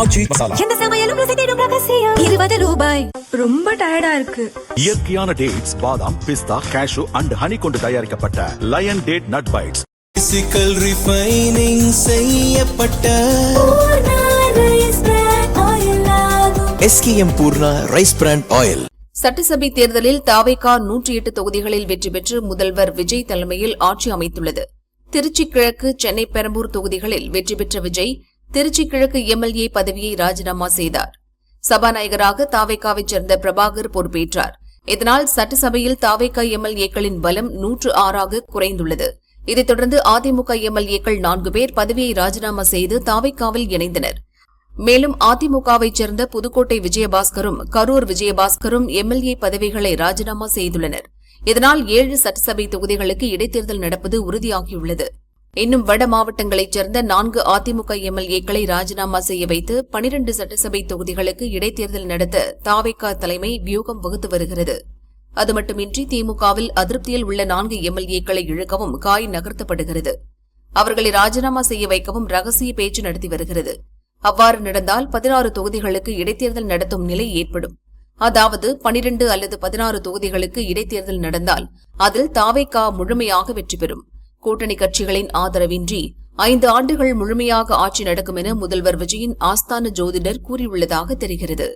ஆச்சி மசாலா. எந்த சமையலும் ருசி தேடும் ரகசியம். 20 ரூபாய். ரொம்ப டயர்டா இருக்கு. இயற்கையான டேட்ஸ், பாதாம், பிஸ்தா, கேஷு அண்ட் ஹனி கொண்டு தயாரிக்கப்பட்ட lion date nut bites. Physical refining செய்யப்பட்ட SKM Poorna rice bran oil. சட்டசபை தேர்தலில் தாவேகா 108 தொகுதிகளில் வெற்றி பெற்று முதல்வர் விஜய் தலைமையில் ஆட்சி அமைத்துள்ளது. திருச்சி கிழக்கு, சென்னை பெரம்பூர் தொகுதிகளில் வெற்றி பெற்ற விஜய் திருச்சி கிழக்கு MLA பதவியை ராஜினாமா செய்தார். சபாநாயகராக தாவேகாவைச் சேர்ந்த பிரபாகர் பொறுப்பேற்றார். இதனால் சட்டசபையில் தாவேகா MLA-க்களின் பலம் 106ஆக குறைந்துள்ளது. இதைத் தொடர்ந்து அதிமுக MLA-க்கள் 4 பேர் பதவியை ராஜினாமா செய்து தாவேகாவில் இணைந்தனர். மேலும் அதிமுகவைச் சேர்ந்த புதுக்கோட்டை விஜயபாஸ்கரும் கரூர் விஜயபாஸ்கரும் MLA பதவிகளை ராஜினாமா செய்துள்ளனர். இதனால் 7 சட்டசபை தொகுதிகளுக்கு இடைத்தேர்தல் நடப்பது உறுதியாகியுள்ளது. இன்னும் வட மாவட்டங்களைச் சேர்ந்த 4 அதிமுக MLA-க்களை ராஜினாமா செய்ய வைத்து 12 சட்டசபை தொகுதிகளுக்கு இடைத்தேர்தல் நடத்த தாவேகா தலைமை வியூகம் வகுத்து வருகிறது. அது மட்டுமின்றி திமுகவில் அதிருப்தியில் உள்ள 4 MLA-க்களை இழுக்கவும் காய் நகர்த்தப்படுகிறது. அவர்களை ராஜினாமா செய்ய வைக்கவும் ரகசிய பேச்சு நடத்தி வருகிறது. அவ்வாறு நடந்தால் 16 தொகுதிகளுக்கு இடைத்தேர்தல் நடத்தும் நிலை ஏற்படும். அதாவது 12 அல்லது 16 தொகுதிகளுக்கு இடைத்தேர்தல் நடந்தால் அதில் தாவேகா முழுமையாக வெற்றி பெறும். கூட்டணி கட்சிகளின் ஆதரவின்றி 5 ஆண்டுகள் முழுமையாக ஆட்சி நடக்கும் என முதல்வர் விஜயின் ஆஸ்தான ஜோதிடர் கூறியுள்ளதாக தெரிகிறது.